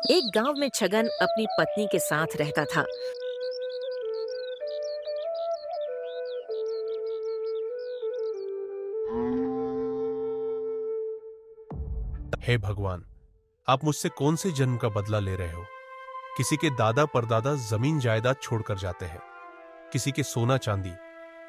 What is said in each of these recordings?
एक गांव में छगन अपनी पत्नी के साथ रहता था। हे भगवान, आप मुझसे कौन से जन्म का बदला ले रहे हो? किसी के दादा परदादा जमीन जायदाद छोड़कर जाते हैं, किसी के सोना चांदी,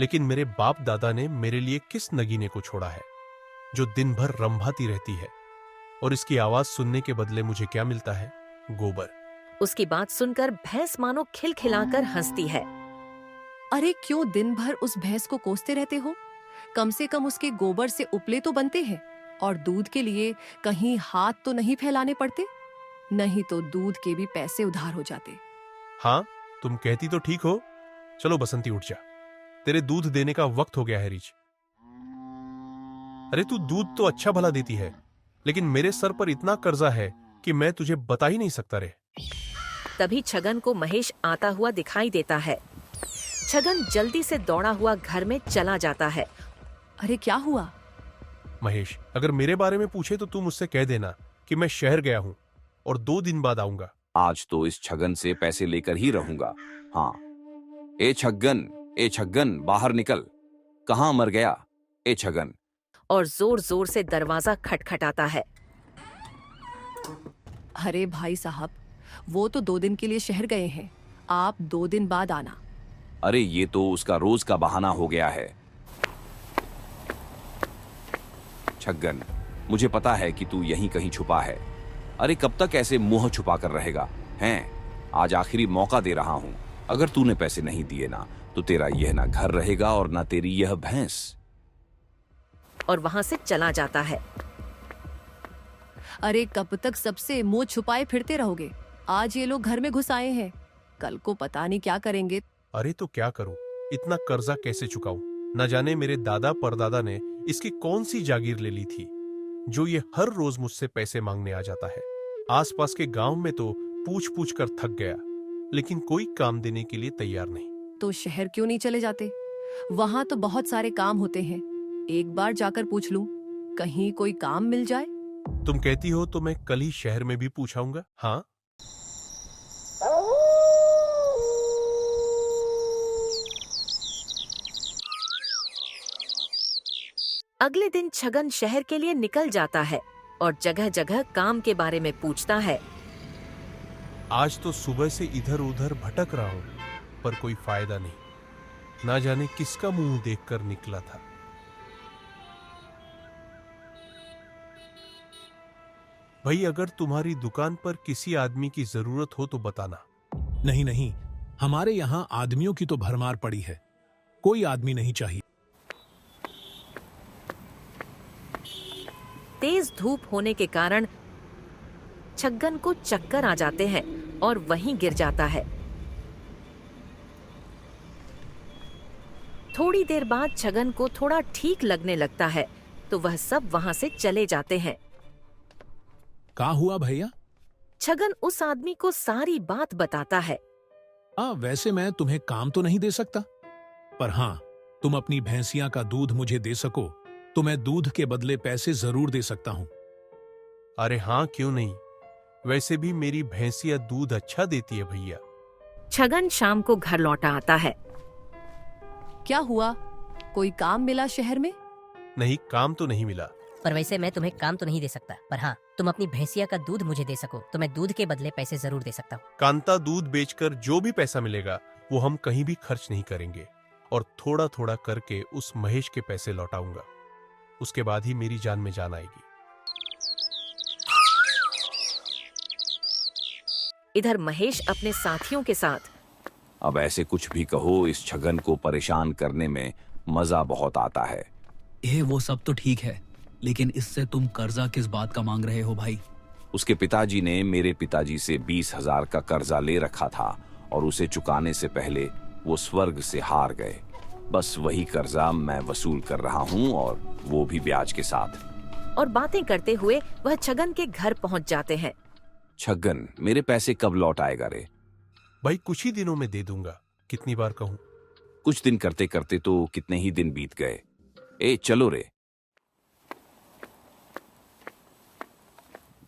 लेकिन मेरे बाप दादा ने मेरे लिए किस नगीने को छोड़ा है जो दिन भर रंभाती रहती है, और इसकी आवाज सुनने के बदले मुझे क्या मिलता है? गोबर। उसकी बात सुनकर भैंस मानो खिलखिलाकर हंसती है। अरे क्यों दिन भर उस भैंस को कोसते रहते हो? कम से कम उसके गोबर से उपले तो बनते हैं, और दूध के लिए कहीं हाथ तो नहीं फैलाने पड़ते। नहीं तो दूध के भी पैसे उधार हो जाते। हाँ, तुम कहती तो ठीक हो। चलो बसंती, उठ जा, तेरे दूध देने का वक्त हो गया है। रीच, अरे तू दूध तो अच्छा भला देती है, लेकिन मेरे सर पर इतना कर्जा है कि मैं तुझे बता ही नहीं सकता रे। तभी छगन को महेश आता हुआ दिखाई देता है। छगन जल्दी से दौड़ा हुआ घर में चला जाता है। अरे क्या हुआ? महेश, अगर मेरे बारे में पूछे तो तू मुझसे कह देना कि मैं शहर गया हूं और 2 दिन बाद आऊंगा। आज तो इस छगन से पैसे लेकर ही रहूंगा। हाँ, ए छगन, ए छगन, बाहर निकल। कहाँ मर गया ए छगन? और जोर जोर से दरवाजा खटखटाता है। अरे भाई साहब, वो तो 2 दिन के लिए शहर गए हैं। आप 2 दिन बाद आना। अरे ये तो उसका रोज का बहाना हो गया है। छगन, मुझे पता है कि तू यहीं कहीं छुपा है। अरे कब तक ऐसे मुंह छुपा कर रहेगा? हैं? आज आखिरी मौका दे रहा हूं। अगर तूने पैसे नहीं दिए ना, तो तेरा यह ना घर रहेगा और ना तेरी यह भैंस। और वहां से चला जाता है। अरे कब तक सबसे मुंह छुपाए फिरते रहोगे? आज ये लोग घर में घुस आए हैं, कल को पता नहीं क्या करेंगे। अरे तो क्या करूं? इतना कर्जा कैसे चुकाऊं? न जाने मेरे दादा परदादा ने इसकी कौन सी जागीर ले ली थी जो ये हर रोज मुझसे पैसे मांगने आ जाता है। आसपास के गांव में तो पूछ पूछ कर थक गया, लेकिन कोई काम देने के लिए तैयार नहीं। तो शहर क्यों नहीं चले जाते? वहां तो बहुत सारे काम होते हैं। एक बार जाकर पूछ लूं, कहीं कोई काम मिल जाए। तुम कहती हो तो मैं कल ही शहर में भी पूछाऊंगा। हाँ, अगले दिन छगन शहर के लिए निकल जाता है और जगह जगह काम के बारे में पूछता है। आज तो सुबह से इधर उधर भटक रहा हूं, पर कोई फायदा नहीं। ना जाने किसका मुंह देखकर निकला था। भाई, अगर तुम्हारी दुकान पर किसी आदमी की जरूरत हो तो बताना। नहीं नहीं, हमारे यहाँ आदमियों की तो भरमार पड़ी है, कोई आदमी नहीं चाहिए। तेज धूप होने के कारण छगन को चक्कर आ जाते हैं और वहीं गिर जाता है। थोड़ी देर बाद छगन को थोड़ा ठीक लगने लगता है, तो वह सब वहां से चले जाते हैं। क्या हुआ भैया? छगन उस आदमी को सारी बात बताता है। वैसे मैं तुम्हें काम तो नहीं दे सकता, पर हाँ, तुम अपनी भैंसिया का दूध मुझे दे सको तो मैं दूध के बदले पैसे जरूर दे सकता हूँ। अरे हाँ, क्यों नहीं। वैसे भी मेरी भैंसिया दूध अच्छा देती है भैया। छगन शाम को घर लौटा आता है। क्या हुआ? कोई काम मिला शहर में? नहीं, काम तो नहीं मिला। पर वैसे मैं तुम्हें काम तो नहीं दे सकता, पर हाँ, तुम अपनी भैंसिया का दूध मुझे दे सको तो मैं दूध के बदले पैसे जरूर दे सकता हूँ। कांता, दूध बेचकर जो भी पैसा मिलेगा वो हम कहीं भी खर्च नहीं करेंगे, और थोड़ा थोड़ा करके उस महेश के पैसे लौटाऊंगा। उसके बाद ही मेरी जान में जान आएगी। इधर महेश अपने साथियों के साथ। अब ऐसे कुछ भी कहो, इस छगन को परेशान करने में मजा बहुत आता है। वो सब तो ठीक है, लेकिन इससे तुम कर्जा किस बात का मांग रहे हो भाई? उसके पिताजी ने मेरे पिताजी से 20,000 का कर्जा ले रखा था, और उसे चुकाने से पहले वो स्वर्ग से हार गए। बस वही कर्जा मैं वसूल कर रहा हूँ, और वो भी ब्याज के साथ। और बातें करते हुए वह छगन के घर पहुंच जाते हैं। छगन, मेरे पैसे कब लौट आएगा रे? भाई, कुछ ही दिनों में दे दूंगा। कितनी बार कहूं? कुछ दिन करते करते तो कितने ही दिन बीत गए। चलो रे।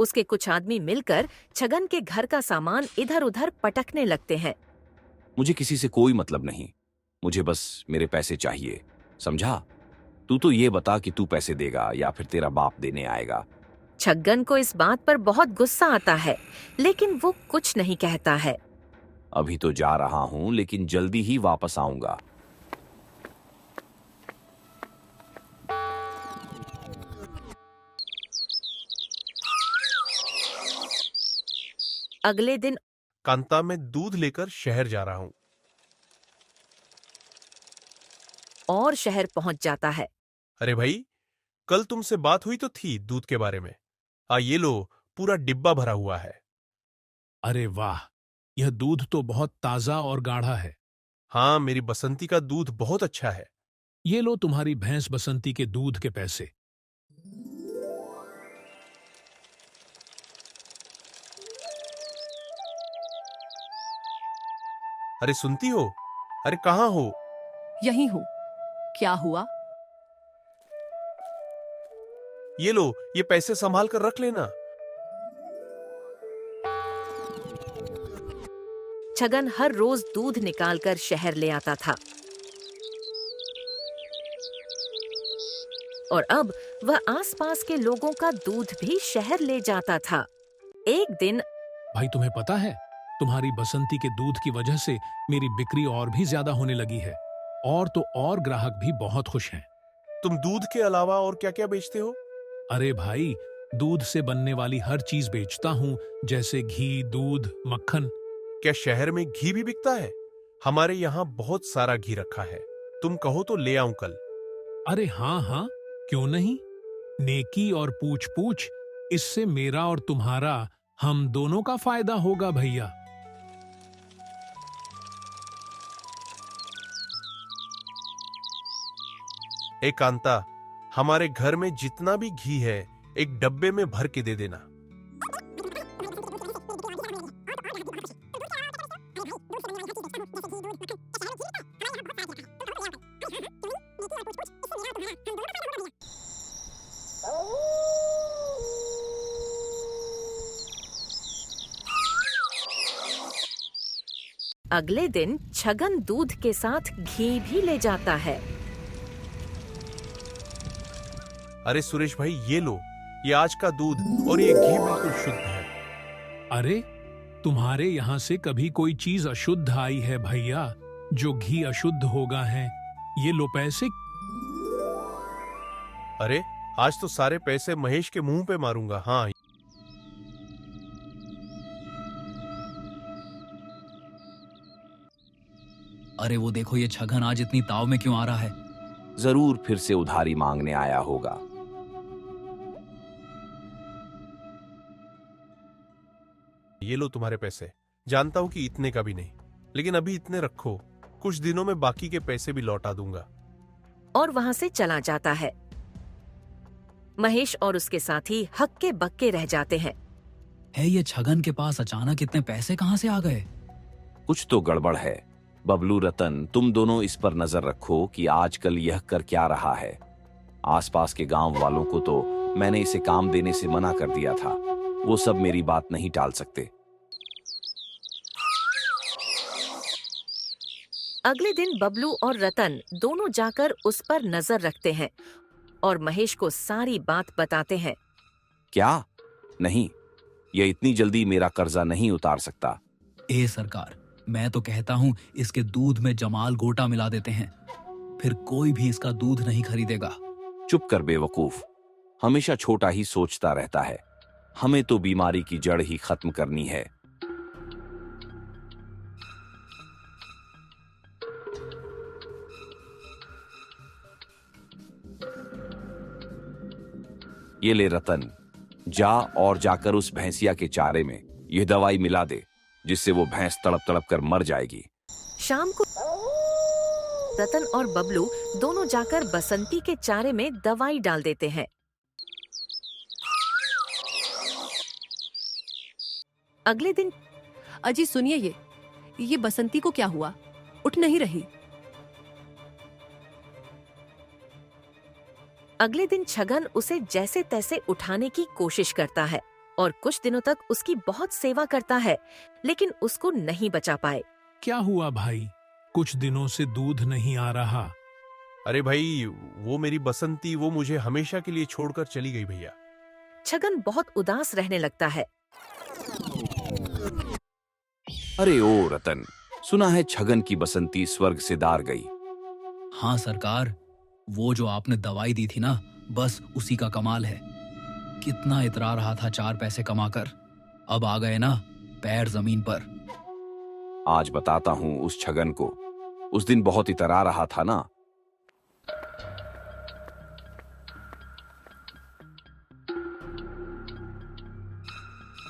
उसके कुछ आदमी मिलकर छगन के घर का सामान इधर उधर पटकने लगते हैं। मुझे किसी से कोई मतलब नहीं, मुझे बस मेरे पैसे चाहिए, समझा? तू तो ये बता कि तू पैसे देगा या फिर तेरा बाप देने आएगा। छगन को इस बात पर बहुत गुस्सा आता है, लेकिन वो कुछ नहीं कहता है। अभी तो जा रहा हूं, लेकिन जल्दी ही वापस आऊंगा। अगले दिन कांता, मैं दूध लेकर शहर जा रहा हूं। और शहर पहुंच जाता है। अरे भाई, कल तुमसे बात हुई तो थी दूध के बारे में। ये लो, पूरा डिब्बा भरा हुआ है। अरे वाह, यह दूध तो बहुत ताजा और गाढ़ा है। हाँ, मेरी बसंती का दूध बहुत अच्छा है। ये लो तुम्हारी भैंस बसंती के दूध के पैसे। अरे सुनती हो? अरे कहाँ हो? यही हूँ। क्या हुआ? ये लो, ये पैसे संभाल कर रख लेना। छगन हर रोज दूध निकालकर शहर ले आता था और अब वह आसपास के लोगों का दूध भी शहर ले जाता था। एक दिन भाई तुम्हें पता है, तुम्हारी बसंती के दूध की वजह से मेरी बिक्री और भी ज्यादा होने लगी है, और तो और ग्राहक भी बहुत खुश हैं। तुम दूध के अलावा और क्या क्या बेचते हो? अरे भाई, दूध से बनने वाली हर चीज बेचता हूँ, जैसे घी, दूध, मक्खन। क्या शहर में घी भी बिकता है? हमारे यहाँ बहुत सारा घी रखा है, तुम कहो तो ले आऊं कल। अरे हाँ हाँ, क्यों नहीं। नेकी और पूछ पूछ, इससे मेरा और तुम्हारा, हम दोनों का फायदा होगा भैया। ए कांता, हमारे घर में जितना भी घी है एक डब्बे में भर के दे देना। अगले दिन छगन दूध के साथ घी भी ले जाता है। अरे सुरेश भाई, ये लो, ये आज का दूध और ये घी बिल्कुल शुद्ध है। अरे, तुम्हारे यहाँ से कभी कोई चीज अशुद्ध आई है भैया? जो घी अशुद्ध होगा है। ये लो पैसे। अरे, आज तो सारे पैसे महेश के मुंह पे मारूंगा। हाँ, अरे वो देखो, ये छगन आज इतनी ताव में क्यों आ रहा है? जरूर फिर से उधारी मांगने आया होगा। ये लो तुम्हारे पैसे। जानता हूं कि इतने का भी नहीं, लेकिन अभी इतने रखो, कुछ दिनों में बाकी के पैसे भी लौटा दूंगा। और वहां से चला जाता है। महेश और उसके साथी हक्के बक्के रह जाते हैं। ये छगन के पास अचानक इतने पैसे कहाँ से आ गए? कुछ तो गड़बड़ है। बबलू, रतन, तुम दोनों इस पर नजर रखो कि आजकल यह कर क्या रहा है। आसपास के गांव वालों को तो मैंने इसे काम देने से मना कर दिया था, वो सब मेरी बात नहीं टाल सकते। अगले दिन बबलू और रतन दोनों जाकर उस पर नजर रखते हैं और महेश को सारी बात बताते हैं। क्या? नहीं, यह इतनी जल्दी मेरा कर्जा नहीं उतार सकता। ए सरकार, मैं तो कहता हूँ इसके दूध में जमाल गोटा मिला देते हैं, फिर कोई भी इसका दूध नहीं खरीदेगा। चुप कर बेवकूफ, हमेशा छोटा ही सोचता रहता है। हमें तो बीमारी की जड़ ही खत्म करनी है। ये ले रतन, जा और जाकर उस भैंसिया के चारे में यह दवाई मिला दे, जिससे वो भैंस तड़प तड़प कर मर जाएगी। शाम को रतन और बबलू दोनों जाकर बसंती के चारे में दवाई डाल देते हैं। अगले दिन अजी सुनिए, ये बसंती को क्या हुआ? उठ नहीं रही। अगले दिन छगन उसे जैसे तैसे उठाने की कोशिश करता है और कुछ दिनों तक उसकी बहुत सेवा करता है, लेकिन उसको नहीं बचा पाए। क्या हुआ भाई? कुछ दिनों से दूध नहीं आ रहा। अरे भाई, वो मेरी बसंती, वो मुझे हमेशा के लिए छोड़कर चली गई भैया। छगन बहुत उदास रहने लगता है। अरे ओ रतन, सुना है छगन की बसंती स्वर्ग से दार गई। हाँ सरकार, वो जो आपने दवाई दी थी ना, बस उसी का कमाल है। कितना इतरा रहा था 4 पैसे कमाकर, अब आ गए ना पैर जमीन पर। आज बताता हूं उस छगन को, उस दिन बहुत इतरा रहा था ना।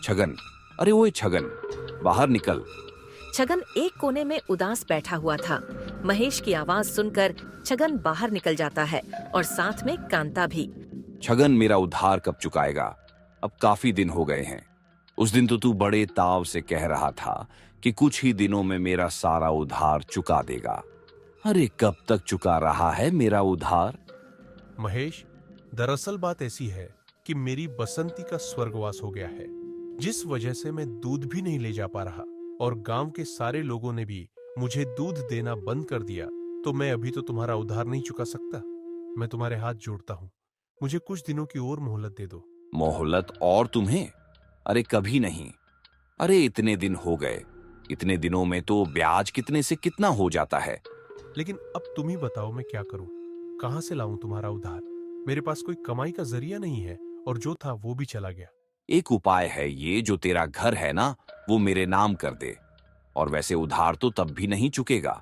छगन, अरे ओए छगन, बाहर निकल। छगन एक कोने में उदास बैठा हुआ था। महेश की आवाज सुनकर छगन बाहर निकल जाता है और साथ में कांता भी। छगन, मेरा उधार कब चुकाएगा? अब काफी दिन हो गए हैं। उस दिन तो तू बड़े ताव से कह रहा था कि कुछ ही दिनों में मेरा सारा उधार चुका देगा। अरे कब तक चुका रहा है मेरा उधार? महेश, दरअसल बात ऐसी है कि मेरी बसंती का स्वर्गवास हो गया है, जिस वजह से मैं दूध भी नहीं ले जा पा रहा और गांव के सारे लोगों ने भी मुझे दूध देना बंद कर दिया। तो मैं अभी तो तुम्हारा उधार नहीं चुका सकता। मैं तुम्हारे हाथ जोड़ता हूँ, मुझे कुछ दिनों की और मोहलत दे दो। मोहलत? और तुम्हें? अरे कभी नहीं। अरे इतने दिन हो गए, इतने दिनों में तो ब्याज कितने से कितना हो जाता है। लेकिन अब तुम ही बताओ मैं क्या करूं? कहां से लाऊं तुम्हारा उधार? मेरे पास कोई कमाई का जरिया नहीं है और जो था वो भी चला गया। एक उपाय है, ये जो तेरा घर है ना, वो मेरे नाम कर दे। और वैसे उधार तो तब भी नहीं चुकेगा,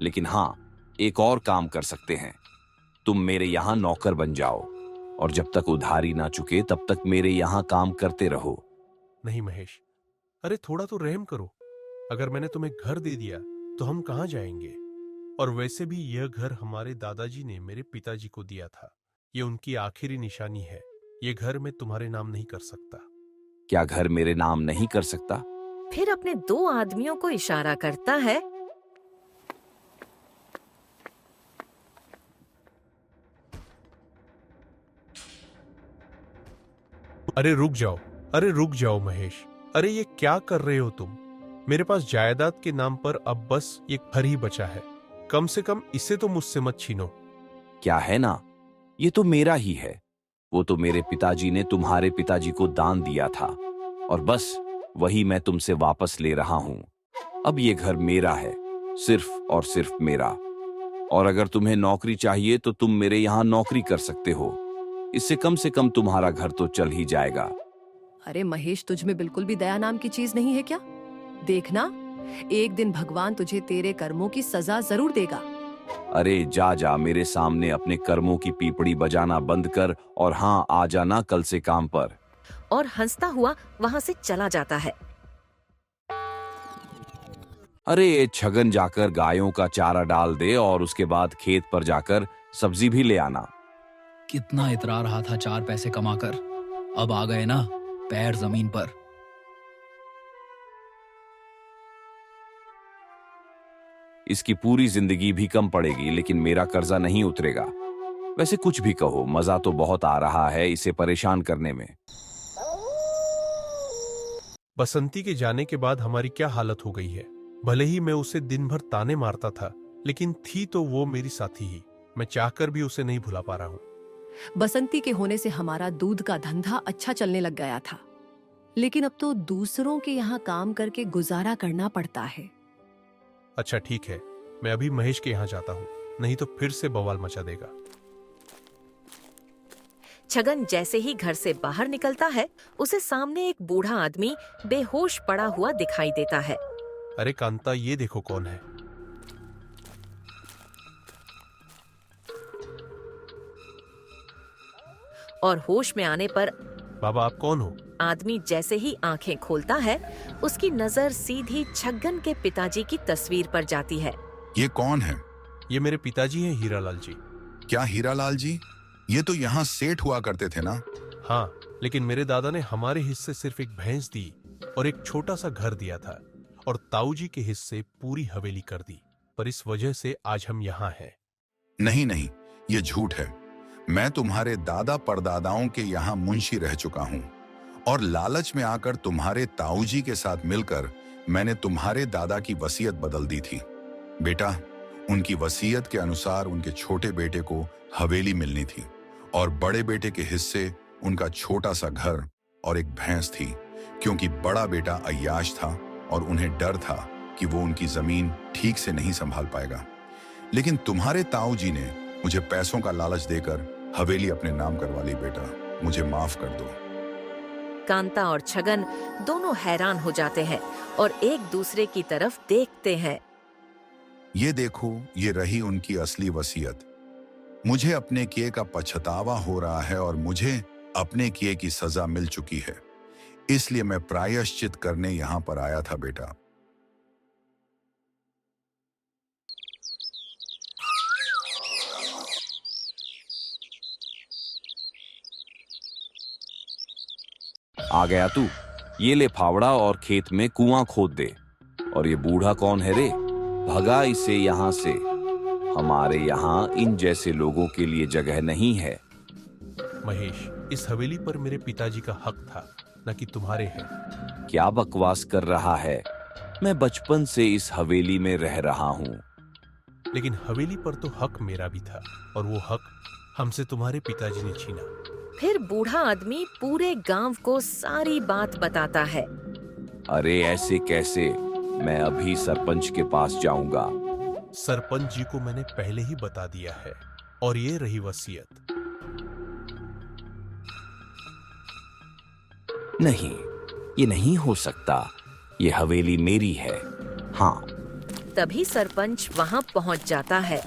लेकिन हाँ, एक और काम कर सकते हैं। तुम मेरे यहाँ नौकर बन जाओ और जब तक उधारी ना चुके तब तक मेरे यहाँ काम करते रहो। नहीं महेश, अरे थोड़ा तो रहम करो। अगर मैंने तुम्हें घर दे दिया तो हम कहां जाएंगे? और वैसे भी यह घर हमारे दादाजी ने मेरे पिताजी को दिया था। ये उनकी आखिरी निशानी है। ये घर मैं तुम्हारे नाम नहीं कर सकता। क्या घर मेरे नाम नहीं कर सकता? फिर अपने 2 आदमियों को इशारा करता है। अरे रुक जाओ, अरे रुक जाओ महेश। अरे ये क्या कर रहे हो तुम? मेरे पास जायदाद के नाम पर अब बस एक घर ही बचा है। कम से कम इसे तो मुझसे मत छीनो। क्या है ना, ये तो मेरा ही है। वो तो मेरे पिताजी ने तुम्हारे पिताजी को दान दिया था और बस वही मैं तुमसे वापस ले रहा हूं। अब ये घर मेरा है, सिर्फ और सिर्फ मेरा। और अगर तुम्हें नौकरी चाहिए तो तुम मेरे यहाँ नौकरी कर सकते हो। इससे कम से कम तुम्हारा घर तो चल ही जाएगा। अरे महेश, तुझ में बिल्कुल भी दया नाम की चीज नहीं है क्या? देखना, एक दिन भगवान तुझे तेरे कर्मों की सजा जरूर देगा। अरे जा जा, मेरे सामने अपने कर्मों की पीपड़ी बजाना बंद कर और हाँ, आ जाना कल से काम पर। और हंसता हुआ वहां से चला जाता है। अरे छगन, जाकर गायों का चारा डाल दे और उसके बाद खेत पर जाकर सब्जी भी ले आना। कितना इतरा रहा था 4 पैसे कमाकर, अब आ गए ना पैर जमीन पर। इसकी पूरी जिंदगी भी कम पड़ेगी, लेकिन मेरा कर्जा नहीं उतरेगा। वैसे कुछ भी कहो, मजा तो बहुत आ रहा है इसे परेशान करने में। बसंती के जाने के बाद हमारी क्या हालत हो गई है। भले ही मैं उसे दिन भर ताने मारता था, लेकिन थी तो वो मेरी साथी ही। मैं चाहकर भी उसे नहीं भुला पा रहा हूँ। बसंती के होने से हमारा दूध का धंधा अच्छा चलने लग गया था, लेकिन अब तो दूसरों के यहाँ काम करके गुजारा करना पड़ता है। अच्छा ठीक है, मैं अभी महेश के यहाँ जाता हूँ, नहीं तो फिर से बवाल मचा देगा। छगन जैसे ही घर से बाहर निकलता है, उसे सामने एक बूढ़ा आदमी बेहोश पड़ा हुआ दिखाई देता है। अरे कांता, ये देखो कौन है। और होश में आने पर बाबा, आप कौन हो? आदमी जैसे ही आंखें खोलता है, उसकी नजर सीधी छगन के पिताजी की तस्वीर पर जाती है। ये कौन है? ये मेरे पिताजी हैं, हीरालाल जी। क्या हीरालाल जी? ये तो यहाँ सेठ हुआ करते थे ना? हाँ, लेकिन मेरे दादा ने हमारे हिस्से सिर्फ एक भैंस दी और एक छोटा सा घर दिया था, और ताऊ जी के हिस्से पूरी हवेली कर दी। पर इस वजह से आज हम यहाँ हैं। नहीं नहीं, ये झूठ है। मैं तुम्हारे दादा परदादाओं के यहाँ मुंशी रह चुका हूँ और लालच में आकर तुम्हारे ताऊजी के साथ मिलकर मैंने तुम्हारे दादा की वसीयत बदल दी थी। बेटा, उनकी वसीयत के अनुसार उनके छोटे बेटे को हवेली मिलनी थी और बड़े बेटे के हिस्से उनका छोटा सा घर और एक भैंस थी, क्योंकि बड़ा बेटा अय्याश था और उन्हें डर था कि वो उनकी जमीन ठीक से नहीं संभाल पाएगा। लेकिन तुम्हारे ताऊजी ने मुझे पैसों का लालच देकर हवेली अपने नाम करवा ली। बेटा, मुझे माफ कर दो। कांता और छगन दोनों हैरान हो जाते हैं और एक दूसरे की तरफ देखते हैं। ये देखो, ये रही उनकी असली वसीयत। मुझे अपने किए का पछतावा हो रहा है और मुझे अपने किए की सजा मिल चुकी है, इसलिए मैं प्रायश्चित करने यहां पर आया था। बेटा, आ गया तू? ये ले फावड़ा और खेत में कुआं खोद दे। और ये बूढ़ा कौन है रे? भगा इसे यहाँ से। हमारे यहाँ इन जैसे लोगों के लिए जगह नहीं है। महेश, इस हवेली पर मेरे पिताजी का हक था, न कि तुम्हारे है। क्या बकवास कर रहा है? मैं बचपन से इस हवेली में रह रहा हूँ। लेकिन हवेली पर तो हक मेरा भी था और वो हक हमसे तुम्हारे पिताजी ने छीना। फिर बूढ़ा आदमी पूरे गांव को सारी बात बताता है। अरे ऐसे कैसे? मैं अभी सरपंच के पास जाऊंगा। सरपंच जी को मैंने पहले ही बता दिया है और ये रही वसीयत। नहीं, ये नहीं हो सकता। ये हवेली मेरी है। हाँ। तभी सरपंच वहां पहुंच जाता है।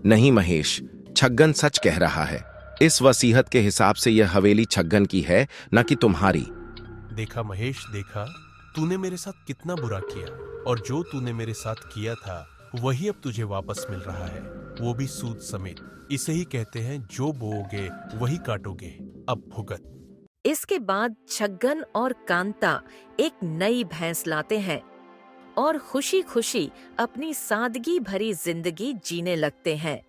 नहीं महेश, छग्गन सच कह रहा है। इस वसीयत के हिसाब से यह हवेली छग्गन की है, न कि तुम्हारी। देखा महेश, देखा तूने मेरे साथ कितना बुरा किया और जो तूने मेरे साथ किया था वही अब तुझे वापस मिल रहा है, वो भी सूद समेत। इसे ही कहते हैं जो बोओगे वही काटोगे। अब भुगत। इसके बाद छग्गन और कांता एक नई भैंस लाते हैं और खुशी खुशी अपनी सादगी भरी जिंदगी जीने लगते हैं।